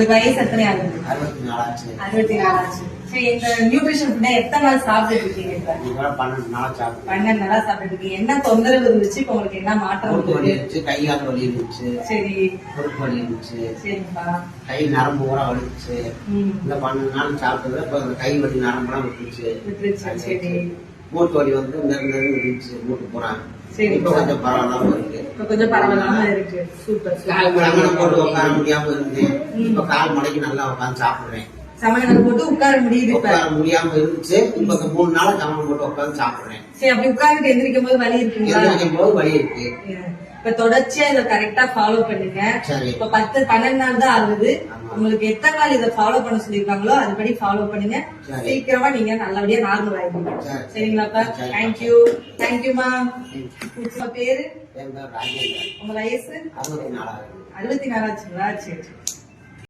வயசு எத்தனை ஆகுது? 64 ஆச்சு. 64 ஆச்சு. சரி, இந்த நியூட்ரிஷன் ஃபுட்டை எத்தனை நாள் சாப்பிட்டு இருக்கீங்க? இப்ப 12 நாளா சாப்பிட்டேன். 12 நாளா சாப்பிட்டு இருக்கீங்க. என்ன தொந்தரவு இருந்துச்சு? இப்ப உங்களுக்கு என்ன மாற்றம் மூட்டு வலி இருக்கு? இருந்துச்சு, கை கால் வலி இருந்துச்சு, சரி, குறுக்கு வலி இருந்துச்சு, சரிப்பா. கை நரம்பு பூரா வலிச்சு. இந்த 12 நாள் சாப்பிட்டதுல இப்ப அந்த கை வலி நரம்புலாம் விட்டுருச்சு. சரி, மூட்டு வலி வந்து நெருங்கி இருந்துச்சு, மூட்டு பூரா. சரி, இப்ப கொஞ்சம் பரவாயில்லாம இருக்கு. இப்ப கொஞ்சம் பரவாயில்லாம இருக்கு. சூப்பர், கால் சமணம் போட்டு உட்கார முடியாம இருந்தேன். இப்ப கால் மடக்கி நல்லா உட்காந்து சாப்பிடுறேன். சமணம் போட்டு உட்கார முடியுது. இப்ப உட்கார முடியாம இருந்துச்சு. இப்ப 3 நாளா சமணம் போட்டு உட்காந்து சாப்பிடுறேன். சரி, அப்படி உட்கார்ந்துட்டு எந்திரிக்கும் போது வலி இருக்குங்களா? எந்திரிக்கும் போது வலி இருக்கு. இப்ப தொடர்ச்சியா இதை கரெக்டா ஃபாலோ பண்ணுங்க. சரி. இப்ப 10-12 நாள் தான் ஆகுது. ஆமா. உங்களுக்கு எத்தனை நாள் இதை ஃபாலோ பண்ண சொல்லிருக்காங்களோ அதுபடி ஃபாலோ பண்ணுங்க. சரி. சீக்கிரமா நீங்க நல்லபடியா நார்மல் ஆயிடுங்க. சரி. சரிங்களாப்பா? சரி. தேங்க்யூமா. உங்க பேரு? என் பேர் ராஜேந்திரன். உங்க வயசு? 64 ஆகுது. 64 ஆச்சுங்களா? சரி.